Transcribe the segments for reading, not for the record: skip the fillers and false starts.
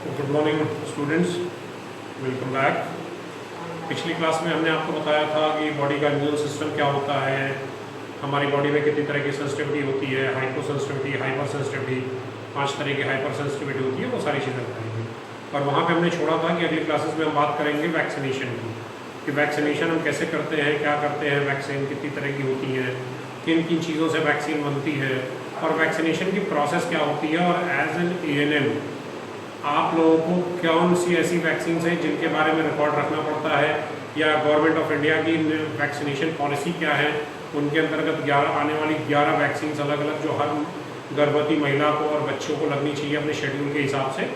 Good morning students, welcome back. पिछली class में हमने आपको बताया था कि बॉडी का इम्यून सिस्टम क्या होता है, हमारी बॉडी में कितनी तरह की सेंसिटिविटी होती है, हाइपो सेंसिटिविटी, हाइपर सेंसिटिविटी, 5 तरह की हाइपर सेंसिटिविटी होती है, वो सारी चीज़ें बताएंगे। और वहाँ पे हमने छोड़ा था कि अगली क्लासेस में हम बात करेंगे वैक्सीनेशन की, कि वैक्सीनेशन हम कैसे करते हैं, क्या करते हैं, वैक्सीन कितनी तरह की होती है, किन किन चीज़ों से वैक्सीन बनती है और वैक्सीनेशन की प्रोसेस क्या होती है, और एज एन ANM आप लोगों को कौन सी ऐसी वैक्सीन हैं जिनके बारे में रिकॉर्ड रखना पड़ता है, या गवर्नमेंट ऑफ इंडिया की वैक्सीनेशन पॉलिसी क्या है, उनके अंतर्गत आने वाली 11 वैक्सीन अलग अलग जो हर गर्भवती महिला को और बच्चों को लगनी चाहिए अपने शेड्यूल के हिसाब से,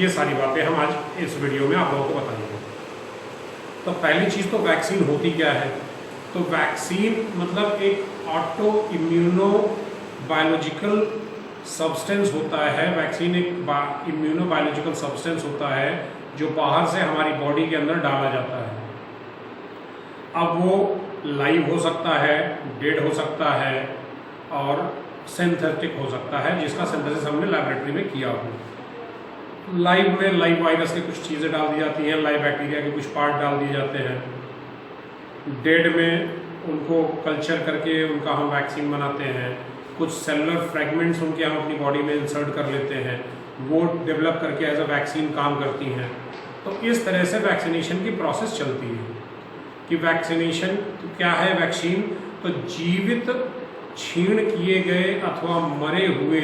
ये सारी बातें हम आज इस वीडियो में आप लोगों को बताएंगे। तो पहली चीज़ तो वैक्सीन होती क्या है। तो वैक्सीन मतलब एक ऑटो इम्यूनो बायोलॉजिकल सब्सटेंस होता है। वैक्सीन एक इम्यूनो बायोलॉजिकल सब्सटेंस होता है जो बाहर से हमारी बॉडी के अंदर डाला जाता है। अब वो लाइव हो सकता है, डेड हो सकता है और सिंथेटिक हो सकता है, जिसका सिंथेसिस हमने लैबोरेटरी में किया हो। लाइव में लाइव वायरस की कुछ चीज़ें डाल दी जाती हैं, लाइव बैक्टीरिया के कुछ पार्ट डाल दिए जाते हैं। डेड में उनको कल्चर करके उनका हम वैक्सीन बनाते हैं। कुछ सेलुलर फ्रेगमेंट्स उनके हम अपनी बॉडी में इंसर्ट कर लेते हैं, वो डेवलप करके एज अ वैक्सीन काम करती हैं। तो इस तरह से वैक्सीनेशन की प्रोसेस चलती है। कि वैक्सीनेशन क्या है, वैक्सीन तो जीवित छीण किए गए अथवा मरे हुए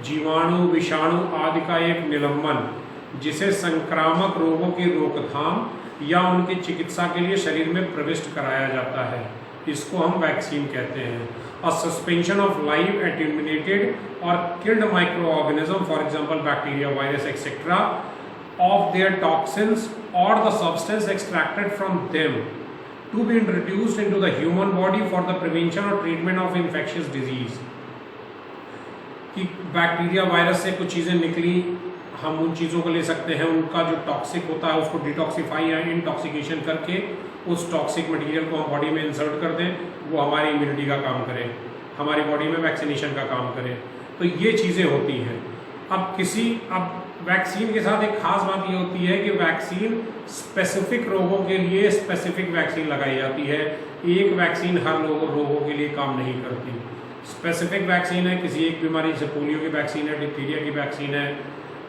जीवाणु, विषाणु आदि का एक निलंबन, जिसे संक्रामक रोगों की रोकथाम या उनकी चिकित्सा के लिए शरीर में प्रविष्ट कराया जाता है, इसको हम वैक्सीन कहते हैं। A suspension of live attenuated or killed microorganism, for example bacteria, virus, etc., of their toxins or the substance extracted from them to be introduced into the human body for the prevention or treatment of infectious disease। कि bacteria virus से कुछ चीज़ें निकली, हम उन चीज़ों को ले सकते हैं, उनका जो टॉक्सिक होता है उसको डिटॉक्सीफाई या इंटॉक्सिकेशन करके उस टॉक्सिक मटेरियल को हम बॉडी में इंसर्ट कर दें, वो हमारी इम्यूनिटी का काम करे, हमारी बॉडी में वैक्सीनेशन का काम करे। तो ये चीज़ें होती हैं। अब वैक्सीन के साथ एक खास बात ये होती है कि वैक्सीन स्पेसिफिक रोगों के लिए स्पेसिफिक वैक्सीन लगाई जाती है। एक वैक्सीन हर रोगों के लिए काम नहीं करती। स्पेसिफिक वैक्सीन है, किसी एक बीमारी से पोलियो की वैक्सीन है, डिप्थीरिया की वैक्सीन है,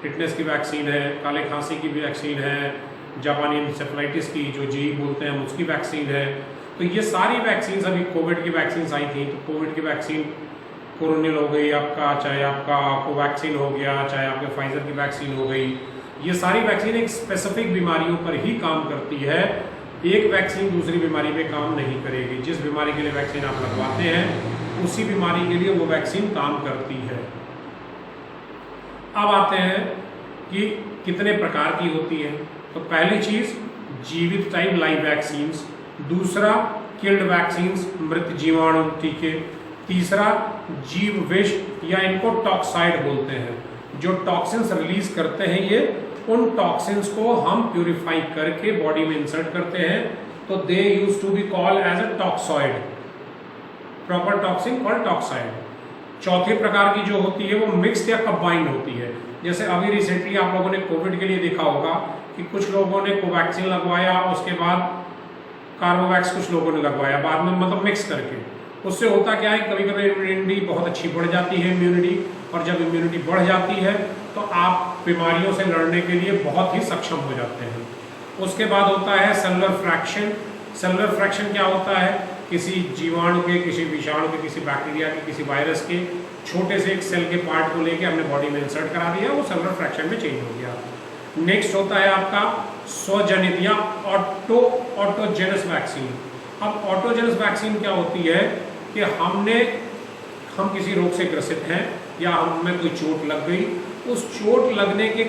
टिटनेस की वैक्सीन है, काले खांसी की भी वैक्सीन है, जापानी इंसेफेलाइटिस की जो जी बोलते हैं उसकी वैक्सीन है। तो ये सारी वैक्सीन, अभी कोविड की वैक्सीन आई थी, तो कोविड की वैक्सीन कोरोनिल हो गई आपका, चाहे आपका कोवैक्सीन हो गया, चाहे आपके फाइजर की वैक्सीन हो गई, ये सारी वैक्सीन एक स्पेसिफिक बीमारियों पर ही काम करती है। एक वैक्सीन दूसरी बीमारी पे काम नहीं करेगी। जिस बीमारी के लिए वैक्सीन आप लगवाते हैं उसी बीमारी के लिए वो वैक्सीन काम करती है। अब आते हैं कि कितने प्रकार की होती है। तो पहली चीज जीवित टाइप लाइव वैक्सीन्स, दूसरा किल्ड वैक्सीन्स मृत जीवाणु टीके, तीसरा जीव विष या इनको टॉक्साइड बोलते हैं, जो टॉक्सिन्स रिलीज करते हैं, ये उन टॉक्सिन्स को हम प्यूरिफाई करके बॉडी में इंसर्ट करते हैं। तो they use to be call as a toxoid, proper toxin called toxoid. चौथे प्रकार की जो होती है वो मिक्स्ड या कंबाइंड होती है। जैसे अभी रिसेंटली आप लोगों ने कोविड के लिए देखा होगा कि कुछ लोगों ने कोवैक्सीन लगवाया, उसके बाद कार्बोवैक्स कुछ लोगों ने लगवाया बाद में, मतलब मिक्स करके। उससे होता क्या है, कभी कभी इम्यूनिटी बहुत अच्छी बढ़ जाती है इम्यूनिटी, और जब इम्यूनिटी बढ़ जाती है तो आप बीमारियों से लड़ने के लिए बहुत ही सक्षम हो जाते हैं। उसके बाद होता है सेलुलर फ्रैक्शन। सेलुलर फ्रैक्शन क्या होता है, किसी जीवाणु के, किसी विषाणु के, किसी बैक्टीरिया के, किसी वायरस के छोटे से एक सेल के पार्ट को लेके हमने बॉडी में इंसर्ट करा दिया, वो सेलुलर फ्रैक्शन में चेंज हो गया। नेक्स्ट होता है आपका स्वजनित या ऑटोजेनस वैक्सीन। अब ऑटोजेनस वैक्सीन क्या होती है कि हम किसी रोग से ग्रसित हैं या हमें कोई चोट लग गई, उस चोट लगने के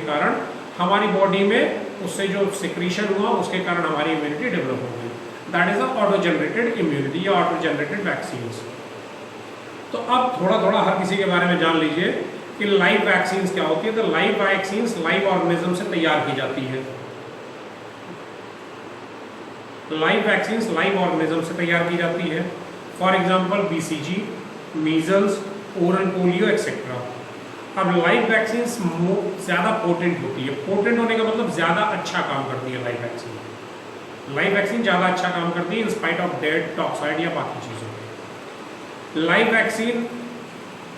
कारण हमारी बॉडी में उससे जो सिक्रीशन हुआ उसके कारण हमारी इम्यूनिटी डेवलप हो गई। That is the auto generated immunity या ऑटो जनरेटेड वैक्सीन्स। तो अब थोड़ा थोड़ा हर किसी के बारे में जान लीजिए कि लाइव वैक्सीन्स क्या होती है। तो लाइव वैक्सीन्स लाइव ऑर्गेनिज्म से तैयार की जाती है। लाइव वैक्सीन्स लाइव ऑर्गेनिज्म से तैयार की जाती है। For example BCG, measles, oral polio etcetera. अब लाइव वैक्सीन ज़्यादा पोटेंट होती है। पोटेंट होने का मतलब ज़्यादा अच्छा काम करती है लाइव वैक्सीन। लाइव वैक्सीन ज़्यादा अच्छा काम करती है in spite of dead toxoid या बाकी चीज़ों के। लाइव वैक्सीन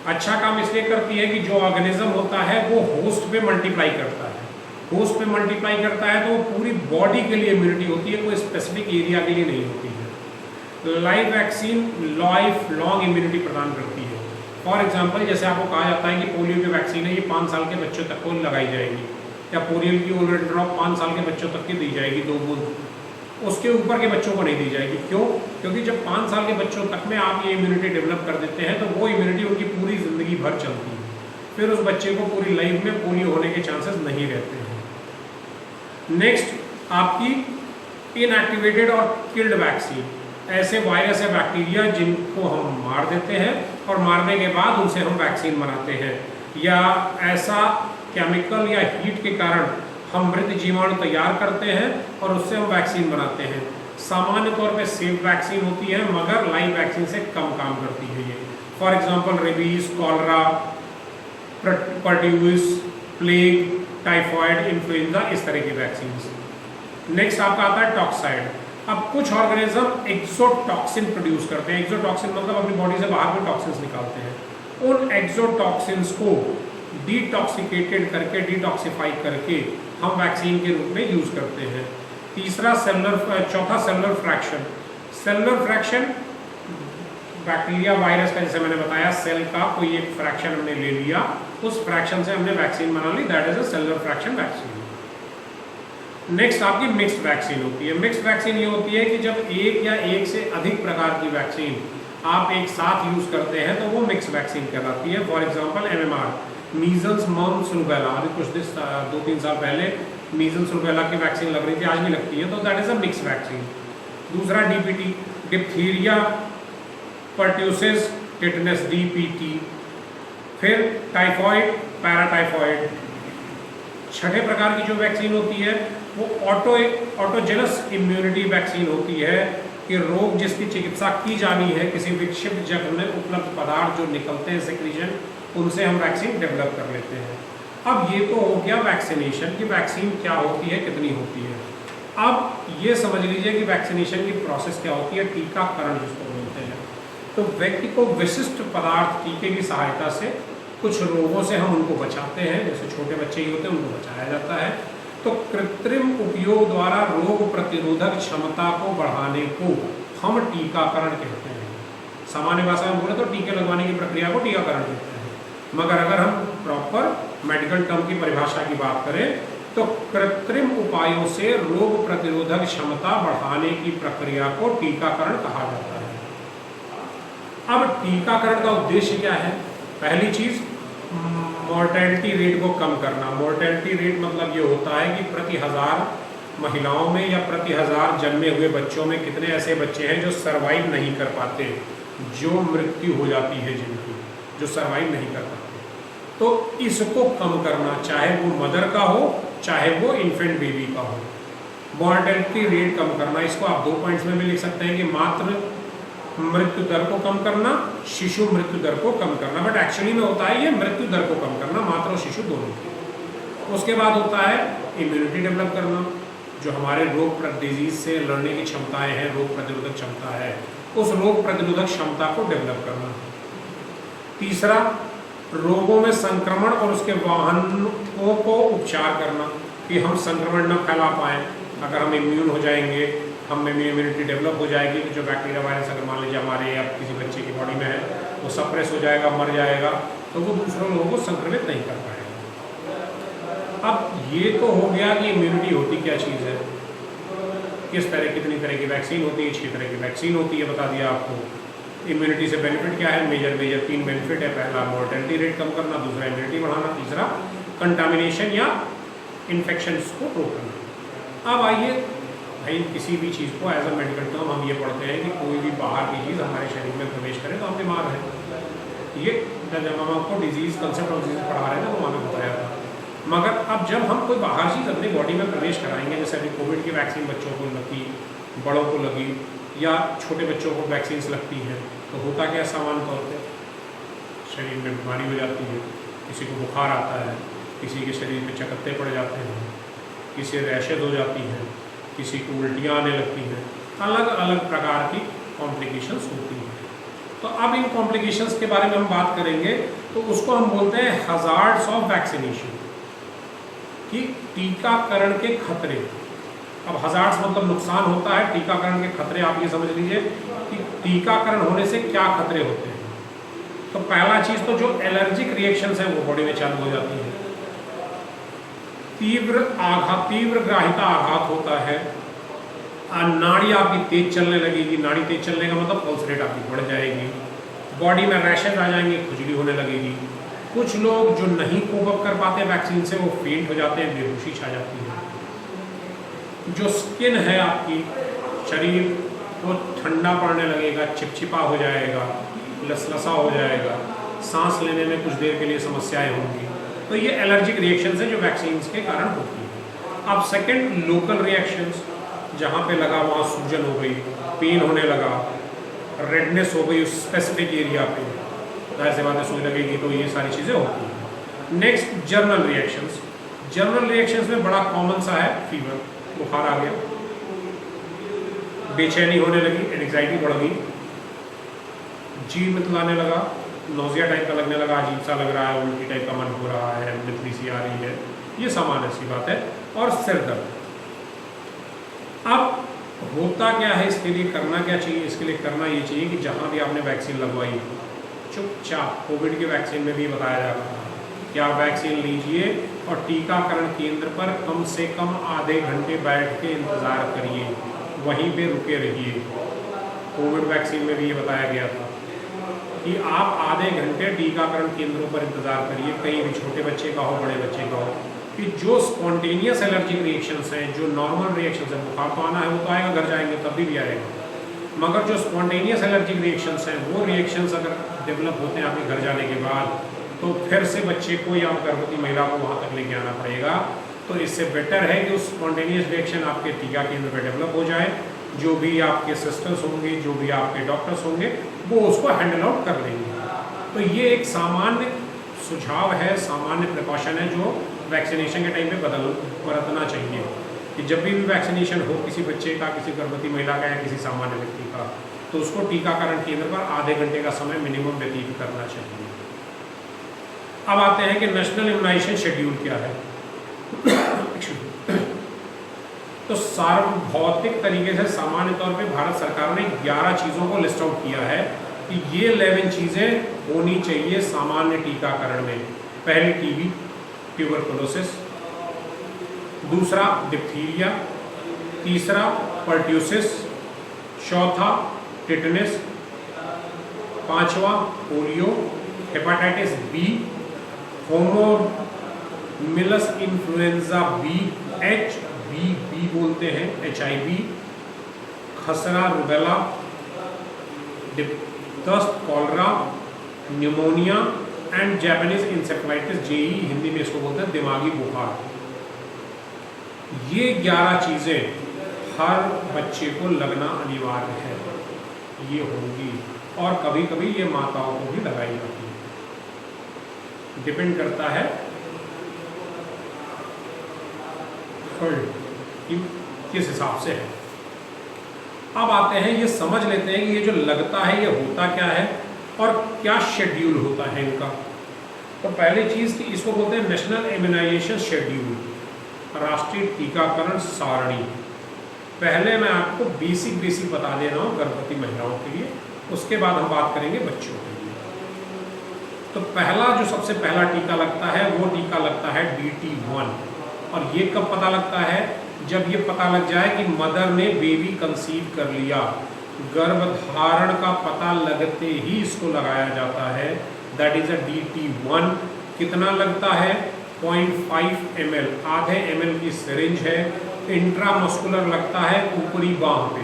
अच्छा काम इसलिए करती है कि जो ऑर्गेनिज्म होता है वो होस्ट पे मल्टीप्लाई करता है। होस्ट पे मल्टीप्लाई करता है तो वो पूरी बॉडी के लिए इम्यूनिटी होती है, कोई स्पेसिफिक एरिया के लिए नहीं होती है। Live vaccine life long immunity प्रदान करती है। फॉर एग्जांपल, जैसे आपको कहा जाता है कि पोलियो की वैक्सीन है, ये 5 साल के बच्चों तक को लगाई जाएगी, या पोलियो की ओरल ड्रॉप 5 साल के बच्चों तक की दी जाएगी 2 बूंद, उसके ऊपर के बच्चों को नहीं दी जाएगी। क्यों? क्योंकि जब 5 साल के बच्चों तक में आप ये इम्यूनिटी डेवलप कर देते हैं तो वो इम्यूनिटी उनकी पूरी ज़िंदगी भर चलती है, फिर उस बच्चे को पूरी लाइफ में पोलियो होने के चांसेस नहीं रहते हैं। नेक्स्ट, आपकी इनएक्टिवेटेड और किल्ड वैक्सीन, ऐसे वायरस या बैक्टीरिया जिनको हम मार देते हैं और मारने के बाद उनसे हम वैक्सीन बनाते हैं, या ऐसा केमिकल या हीट के कारण हम मृत जीवाणु तैयार करते हैं और उससे हम वैक्सीन बनाते हैं। सामान्य तौर पे सेफ वैक्सीन होती है मगर लाइव वैक्सीन से कम काम करती है ये। For example rabies, cholera, pertussis, plague, typhoid, influenza, इस तरह की वैक्सीन। नेक्स्ट आपका आता है टॉक्साइड। अब कुछ ऑर्गेनिज्म एक्सोटॉक्सिन प्रोड्यूस करते हैं। एक्सोटॉक्सिन मतलब अपनी बॉडी से बाहर में टॉक्सिन्स निकालते हैं। उन एक्सोटॉक्सिन्स को डिटॉक्सिकेटेड करके, डिटॉक्सिफाई करके हम वैक्सीन के रूप में यूज करते हैं। चौथा cellular fraction. Cellular fraction bacteria virus का, जैसे मैंने बताया, सेल का कोई एक फ्रैक्शन हमने ले लिया, उस फ्रैक्शन से हमने वैक्सीन बना ली, that is a cellular fraction vaccine. Next आपकी मिक्स्ड वैक्सीन होती है। मिक्स्ड वैक्सीन ये होती है कि जब एक या एक से अधिक प्रकार की वैक्सीन आप एक साथ यूज करते हैं तो वो मिक्स वैक्सीन कहलाती है। For example MMR, measles, mumps, rubella. अभी कुछ 2-3 साल पहले मीजल्स रूबेला की वैक्सीन लग रही थी, आज भी लगती है, तो that is a mix vaccine. दूसरा DPT, diphtheria, pertussis, tetanus, DPT। फिर टाइफॉइड, पैराटाइफॉइड। छठे प्रकार की जो वैक्सीन होती है वो ऑटोजेनस इम्यूनिटी वैक्सीन होती है, कि रोग जिसकी चिकित्सा की जानी है, किसी विक्षिप्त जख्म में उपलब्ध पदार्थ जो निकलते हैं सेक्रीशन, उनसे हम वैक्सीन डेवलप कर लेते हैं। अब ये तो हो गया वैक्सीनेशन की वैक्सीन क्या होती है, कितनी होती है। अब ये समझ लीजिए कि वैक्सीनेशन की प्रोसेस क्या होती है, टीकाकरण जिसको बोलते हैं। तो व्यक्ति को विशिष्ट पदार्थ टीके की सहायता से कुछ रोगों से हम उनको बचाते हैं, जैसे छोटे बच्चे ही होते हैं उनको बचाया जाता है। तो कृत्रिम उपयोग द्वारा रोग प्रतिरोधक क्षमता को बढ़ाने को हम टीकाकरण कहते हैं। सामान्य भाषा में बोले तो टीके लगवाने की प्रक्रिया को टीकाकरण कहते हैं, मगर अगर हम प्रॉपर मेडिकल टर्म की परिभाषा की बात करें तो कृत्रिम उपायों से रोग प्रतिरोधक क्षमता बढ़ाने की प्रक्रिया को टीकाकरण कहा जाता है। अब टीकाकरण का उद्देश्य क्या है? पहली चीज, मॉर्टेलिटी रेट को कम करना। मॉर्टेलिटी रेट मतलब ये होता है कि प्रति 1000 महिलाओं में या प्रति 1000 जन्मे हुए बच्चों में कितने ऐसे बच्चे हैं जो सर्वाइव नहीं कर पाते, जो मृत्यु हो जाती है जिनकी, जो सर्वाइव नहीं कर पाते। तो इसको कम करना, चाहे वो मदर का हो चाहे वो इन्फेंट बेबी का हो। मॉर्टेलिटी रेट कम करना, इसको आप 2 पॉइंट्स में भी लिख सकते हैं कि मात्र मृत्यु दर को कम करना, शिशु मृत्यु दर को कम करना, बट एक्चुअली में होता है ये मृत्यु दर को कम करना, मात्र और शिशु दोनों। उसके बाद होता है इम्यूनिटी डेवलप करना, जो हमारे रोग डिजीज से लड़ने की क्षमताएं हैं, रोग प्रतिरोधक क्षमता है, उस रोग प्रतिरोधक क्षमता को डेवलप करना। तीसरा, रोगों में संक्रमण और उसके वाहनों को उपचार करना, कि हम संक्रमण न फैला पाएँ। अगर हम इम्यून हो जाएंगे, हम में इम्यूनिटी डेवलप हो जाएगी, तो जो बैक्टीरिया वायरस अगर मान लीजिए हमारे या किसी बच्चे की बॉडी में है, वो सप्रेस हो जाएगा, मर जाएगा, तो वो दूसरे लोगों को संक्रमित नहीं कर पाएगा। अब ये तो हो गया कि इम्यूनिटी होती क्या चीज़ है, किस तरह, कितनी तरह की वैक्सीन होती है। 6 तरह की वैक्सीन होती है, बता दिया आपको। इम्यूनिटी से बेनिफिट क्या है? मेजर 3 बेनिफिट है। पहला, मॉर्टेलिटी रेट कम करना, दूसरा इम्यूनिटी बढ़ाना, तीसरा कंटामिनेशन या इन्फेक्शंस को रोकना। अब आइए भाई, किसी भी चीज़ को एज अ मेडिकल टर्म हम ये पढ़ते हैं कि कोई भी बाहर की चीज़ हमारे शरीर में प्रवेश करे तो हम बीमार हैं। ये जब हम आपको डिजीज़, कंसेप्ट ऑफ डिजीज पढ़ा रहे थे तो वहाँ बताया था। मगर अब जब हम कोई बाहर चीज़ अपनी बॉडी में प्रवेश कराएंगे, जैसे अभी कोविड की वैक्सीन बच्चों को लगी, बड़ों को लगी, या छोटे बच्चों को वैक्सीन लगती हैं, तो होता क्या, सामान्य तौर पर शरीर में बीमारी हो जाती है। किसी को बुखार आता है, किसी के शरीर पे चकत्ते पड़ जाते हैं, किसी रैशेज हो जाती हैं, किसी को उल्टियाँ आने लगती हैं, अलग अलग प्रकार की कॉम्प्लिकेशंस होती हैं। तो अब इन कॉम्प्लिकेशंस के बारे में हम बात करेंगे। तो उसको हम बोलते हैं हजार्ड्स ऑफ वैक्सीनेशन, कि टीकाकरण के खतरे। अब हजार्ड्स मतलब नुकसान होता है, टीकाकरण के खतरे आप ये समझ लीजिए कि टीकाकरण होने से क्या खतरे होते हैं। तो पहला चीज़ तो जो एलर्जिक रिएक्शंस हैं वो बॉडी में चालू हो जाती है, तीव्र ग्राहिता आघात होता है, नाड़ी आपकी तेज चलने लगेगी, नाड़ी तेज चलने का मतलब पल्स रेट आपकी बढ़ जाएगी, बॉडी में रैशेज आ जाएंगे, खुजली होने लगेगी। कुछ लोग जो नहीं कोप अप कर पाते वैक्सीन से वो फेंट हो जाते हैं, बेहोशी छा जाती है। जो स्किन है आपकी शरीर वो ठंडा पड़ने लगेगा, चिपचिपा हो जाएगा, लसलसा हो जाएगा, सांस लेने में कुछ देर के लिए समस्याएं होंगी। तो ये एलर्जिक रिएक्शंस हैं जो वैक्सीन्स के कारण होती है। अब सेकंड, लोकल रिएक्शंस, जहाँ पे लगा वहाँ सूजन हो गई, पेन होने लगा, रेडनेस हो गई उस स्पेसिफिक एरिया पे, जाहिर सी बात है सुई लगेगी, तो ये सारी चीज़ें होती हैं। Next, journal reactions. Journal reactions में बड़ा कॉमन सा है फीवर, बुखार आ गया, बेचैनी होने लगी, एंग्जाइटी बढ़ गई, जी मितलाने लगा, नोजिया टाइप का लगने लगा, अजीब सा लग रहा है, उल्टी टाइप का मन हो रहा है, मितली सी आ रही है, ये सामान्य सी बात है। और सिर दर्द। अब होता क्या है, इसके लिए करना क्या चाहिए? इसके लिए करना ये चाहिए कि जहाँ भी आपने वैक्सीन लगवाई, चुपचाप, कोविड के वैक्सीन में भी बताया जा रहा है कि आप वैक्सीन लीजिए और टीकाकरण केंद्र पर कम से कम आधे घंटे बैठ के इंतज़ार करिए, वहीं पे रुके रहिए। कोविड वैक्सीन में भी ये बताया गया था कि आप आधे घंटे टीकाकरण केंद्रों पर इंतज़ार करिए, कहीं भी छोटे बच्चे का हो, बड़े बच्चे का हो, कि जो स्पॉन्टेनियस एलर्जिक रिएक्शंस हैं, जो नॉर्मल रिएक्शंस हैं, बुखार तो आना है वो तो आएगा, घर जाएंगे तब भी आएगा, मगर जो स्पॉन्टेनियस एलर्जिक रिएक्शंस हैं वो रिएक्शंस अगर डेवलप होते हैं आपके घर जाने के बाद, तो फिर से बच्चे को या गर्भवती महिला को वहाँ तक लेके आना पड़ेगा। तो इससे बेटर है कि उस स्पॉन्टेनियस रिएक्शन आपके टीका केंद्र पर डेवलप हो जाए, जो भी आपके सिस्टर्स होंगे, जो भी आपके डॉक्टर्स होंगे, वो उसको हैंडल आउट कर लेंगे। तो ये एक सामान्य सुझाव है, सामान्य प्रिकॉशन है जो वैक्सीनेशन के टाइम पे बरतना चाहिए कि जब भी वैक्सीनेशन हो किसी बच्चे का, किसी गर्भवती महिला का या किसी सामान्य व्यक्ति का, तो उसको टीकाकरण केंद्र पर आधे घंटे का समय मिनिमम व्यतीत करना चाहिए। अब आते हैं कि नेशनल इम्यूनाइजेशन शेड्यूल क्या है। तो सार्वभौतिक तरीके से सामान्य तौर पे भारत सरकार ने 11 चीज़ों को लिस्ट आउट किया है कि ये 11 चीज़ें होनी चाहिए सामान्य टीकाकरण में। पहली टीबी, ट्यूबरकुलोसिस, दूसरा डिप्थीरिया, तीसरा पर्ट्यूसिस, चौथा टिटनेस, पांचवा polio, hepatitis B, haemophilus influenza B, HBV बोलते हैं, HIV, खसरा रुबेला, दस्त, cholera, pneumonia and Japanese encephalitis, JE Hindi में इसको बोलते हैं दिमागी बुखार। ये 11 चीज़ें हर बच्चे को लगना अनिवार्य है, ये होंगी, और कभी कभी ये माताओं को भी लगाई जाती है, डिपेंड करता है कि किस हिसाब से है। अब आते हैं, ये समझ लेते हैं कि ये जो लगता है ये होता क्या है और क्या शेड्यूल होता है इनका। तो पहली चीज़ कि इसको बोलते हैं नेशनल इम्यूनाइजेशन शेड्यूल, राष्ट्रीय टीकाकरण सारणी। पहले मैं आपको बेसिक बता दे रहा हूँ गर्भवती महिलाओं के लिए, उसके बाद हम बात करेंगे बच्चों के लिए। तो पहला जो सबसे पहला टीका लगता है वो टीका लगता है DT1, और ये कब पता लगता है? जब ये पता लग जाए कि मदर ने बेबी कंसीव कर लिया। गर्भधारण का पता लगते ही इसको लगाया जाता है, दैट इज अ DT1। कितना लगता है? 0.5 ml, आधे ml की सिरिंज है, इंट्रामस्कुलर लगता है ऊपरी बांह पे।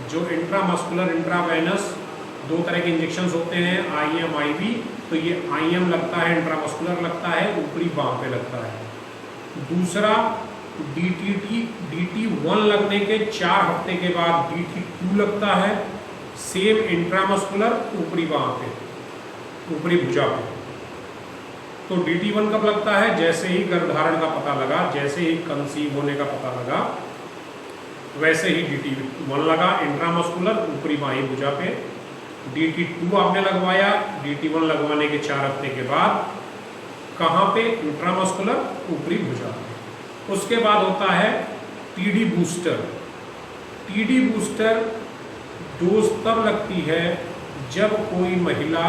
जो इंट्रामस्कुलर, इंट्रावेनस, दो तरह के इंजेक्शन होते हैं, IM IV। तो ये IM लगता है, इंट्रामस्कुलर लगता है, ऊपरी बांह पे लगता है। दूसरा DT1 लगने के 4 हफ्ते के बाद DT2 लगता है, सेम इंट्रामस्कुलर, ऊपरी बांह पे, ऊपरी भुजा पे। तो DT1 कब लगता है? जैसे ही गर्भधारण का पता लगा, जैसे ही कंसीव होने का पता लगा, वैसे ही DT1 लगा इंट्रामस्कुलर ऊपरी बाहीं भुजा पे। DT2 आपने लगवाया, DT1 लगवाने के 4 हफ्ते के बाद कहाँ पे? इंट्रामस्कुलर ऊपरी भुजा पे। उसके बाद होता है TD booster. TD booster dose तब लगती है जब कोई महिला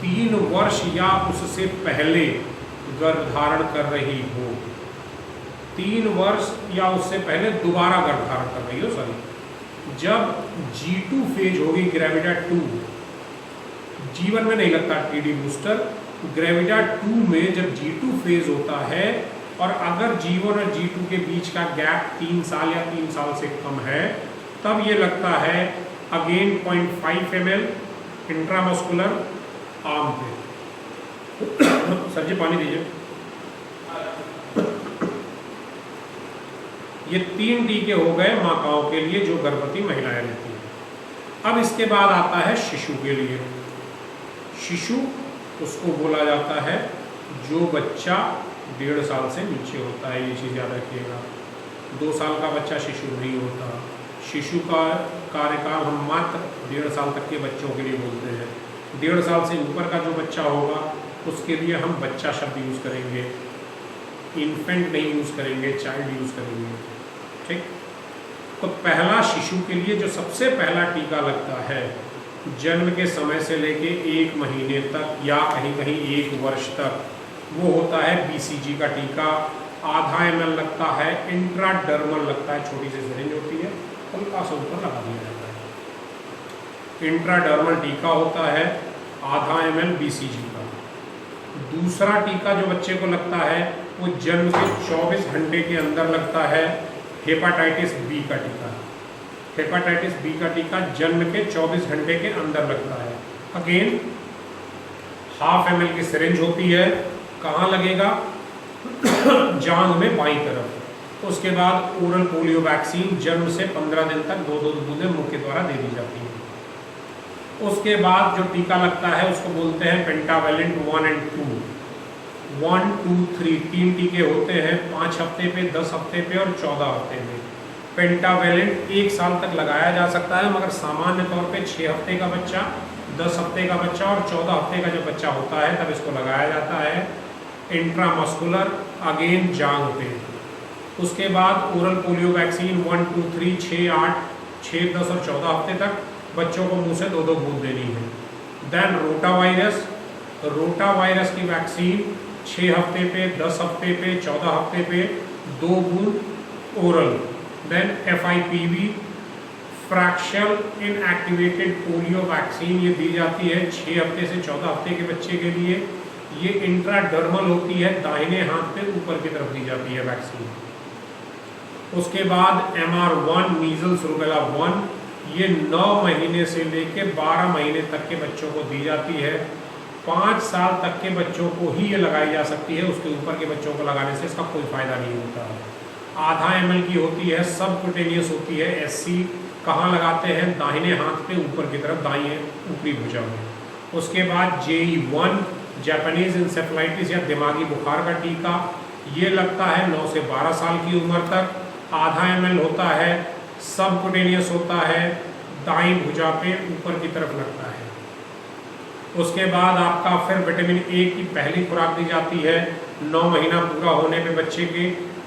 3 वर्ष या उससे पहले गर्भधारण कर रही हो। 3 वर्ष या उससे पहले दोबारा गर्भधारण कर रही हो, सॉरी। जब G2 फेज होगी, ग्रेविडा 2, जीवन में नहीं लगता TD बूस्टर, ग्रेविडा 2 में जब G2 फेज होता है और अगर G1 और G2 के बीच का गैप 3 साल या 3 साल से कम है, तब ये लगता है अगेन 0.5 ml इंट्रामस्कुलर आर्म पे। सर जी पानी दीजिए। ये 3 टीके हो गए माताओं के लिए जो गर्भवती महिलाएं रहती हैं। अब इसके बाद आता है शिशु के लिए। शिशु उसको बोला जाता है जो बच्चा 1.5 साल से नीचे होता है। ये चीज़ याद रखिएगा, 2 साल का बच्चा शिशु नहीं होता। शिशु का कार्यकाल हम मात्र 1.5 साल तक के बच्चों के लिए बोलते हैं। 1.5 साल से ऊपर का जो बच्चा होगा उसके लिए हम बच्चा शब्द यूज़ करेंगे, इन्फेंट नहीं यूज़ करेंगे, चाइल्ड यूज़ करेंगे। ठीक, तो पहला शिशु के लिए जो सबसे पहला टीका लगता है जन्म के समय से लेके 1 महीने तक या कहीं कहीं 1 वर्ष तक, वो होता है BCG का टीका। आधा ml लगता है, इंट्राडर्मल लगता है, छोटी सी सिरिंज होती है, हल्का सा ऊपर लगा दिया जाता है। इंट्राडर्मल टीका होता है आधा ml BCG का। दूसरा टीका जो बच्चे को लगता है वो जन्म के 24 घंटे के अंदर लगता है, हेपाटाइटिस बी का टीका। हेपाटाइटिस बी का टीका जन्म के 24 घंटे के अंदर लगता है। अगेन 1/2 ml की सिरिंज होती है। कहाँ लगेगा? जांघ में बाईं तरफ। उसके बाद ओरल पोलियो वैक्सीन जन्म से 15 दिन तक 2-2 बूंदें मुंह के द्वारा दे दी जाती है। उसके बाद जो टीका लगता है उसको बोलते हैं पेंटावैलेंट 1 और 2। 1, 2, 3 3 टीके होते हैं, 5 हफ्ते पे, 10 हफ्ते पे और 14 हफ्ते पे। पेंटावैलेंट 1 साल तक लगाया जा सकता है, मगर सामान्य तौर पे 6 हफ्ते का बच्चा, 10 हफ्ते का बच्चा और 14 हफ्ते का जो बच्चा होता है तब इसको लगाया जाता है इंट्रामस्कुलर, अगेन जांघ पे। उसके बाद ओरल पोलियो वैक्सीन 1, 2, 3, 6, 8, 6, 10 और 14 हफ्ते तक बच्चों को मुंह से 2-2 बूंद देनी है। देन रोटा वायरस की वैक्सीन 6 हफ्ते पे, 10 हफ्ते पे, 14 हफ्ते पे 2 बूंद oral. Then FIPV fractional inactivated polio vaccine, ये दी जाती है 6 हफ्ते से 14 हफ्ते के बच्चे के लिए। ये इंट्राडर्मल होती है, दाहिने हाथ पे ऊपर की तरफ दी जाती है वैक्सीन। उसके बाद MR1 मीजल्स रूबेला 1, ये 9 महीने से लेके 12 महीने तक के बच्चों को दी जाती है। 5 साल तक के बच्चों को ही ये लगाई जा सकती है, उसके ऊपर के बच्चों को लगाने से इसका कोई फायदा नहीं होता है। आधा ml की होती है, सबक्यूटेनियस होती है, SC। कहाँ लगाते हैं? दाहिने हाथ पे ऊपर की तरफ, दाएं ऊपरी भुजा में। उसके बाद JE1 जापानीज इंसेफ्लाइटिस या दिमागी बुखार का टीका, ये लगता है 9 से 12 साल की उम्र तक। आधा ml होता है, सबक्यूटेनियस होता है, दाईं भुजा पे ऊपर की तरफ लगता है। उसके बाद आपका फिर विटामिन A की पहली खुराक दी जाती है 9 महीना पूरा होने पे बच्चे के।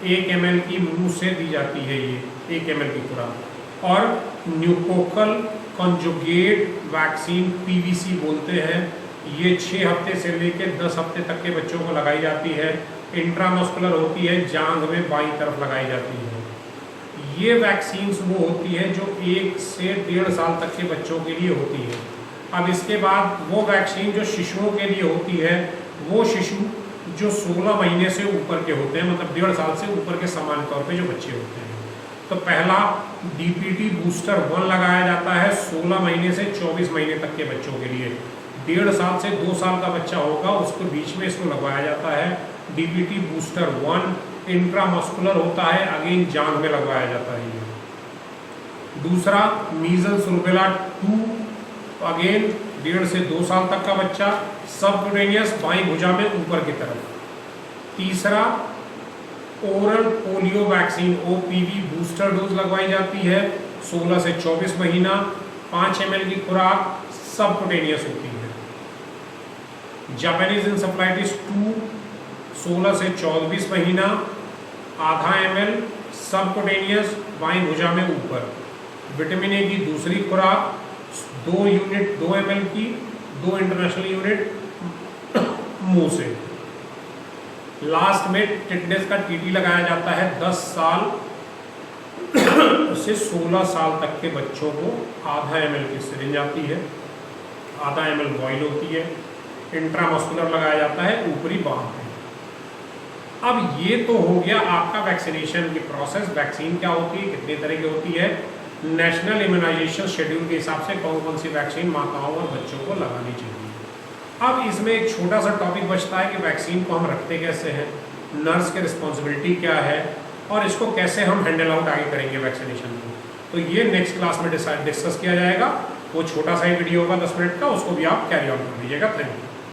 1 ml की मुंह से दी जाती है, ये 1 ml की खुराक। और न्यूकोकल कॉन्जुगेट वैक्सीन PVC बोलते हैं, ये 6 हफ्ते से लेकर 10 हफ्ते तक के बच्चों को लगाई जाती है। इंट्रामस्कुलर होती है, जांघ में बाईं तरफ लगाई जाती है। ये वैक्सीन्स वो होती है जो 1 से 1.5 साल तक के बच्चों के लिए होती है। अब इसके बाद वो वैक्सीन जो शिशुओं के लिए होती है, वो शिशु जो 16 महीने से ऊपर के होते हैं, मतलब 1.5 साल से ऊपर के सामान्य तौर पे जो बच्चे होते हैं। तो पहला DPT बूस्टर 1 लगाया जाता है 16 महीने से 24 महीने तक के बच्चों के लिए। 1.5 साल से 2 साल का बच्चा होगा उसके बीच में इसको लगवाया जाता है DPT बूस्टर 1। इंट्रामस्कुलर होता है, अगेन जांघ में लगवाया जाता है ये। दूसरा मीजल्स रूबेला 2, अगेन 1.5 से 2 साल तक का बच्चा, सबक्यूटेनियस बाईं भुजा में ऊपर की तरफ। तीसरा, oral polio vaccine OPV booster dose लगवाई जाती है 16 से 24 महीना, 5 ml की खुराक, सबक्यूटेनियस होती है। जापानीज इंसेफ्लाइटिस 2 16 से 24 महीना, आधा ml, सबक्यूटेनियस बाईं भुजा में ऊपर। विटामिन ए की दूसरी खुराक 2 यूनिट 2 ml की, 2 इंटरनेशनल यूनिट मुंह से। लास्ट में टिटनेस का टीटी लगाया जाता है 10 साल से 16 साल तक के बच्चों को। आधा ml की सिरिंज आती है, आधा ml बॉयल होती है, इंट्रामस्कुलर लगाया जाता है ऊपरी बांह पे। अब ये तो हो गया आपका वैक्सीनेशन की प्रोसेस। वैक्सीन क्या होती है, कितने तरह की होती है, नेशनल इम्यूनाइजेशन शेड्यूल के हिसाब से कौन कौन सी वैक्सीन माताओं और बच्चों को लगानी चाहिए। अब इसमें एक छोटा सा टॉपिक बचता है कि वैक्सीन को हम रखते कैसे हैं, नर्स की रिस्पॉन्सिबिलिटी क्या है, और इसको कैसे हम हैंडल आउट आगे करेंगे वैक्सीनेशन को। तो ये नेक्स्ट क्लास में डिस्कस किया जाएगा। वो छोटा सा ही वीडियो होगा 10 मिनट का, उसको भी आप कैरी आउट कर लीजिएगा। Thank you.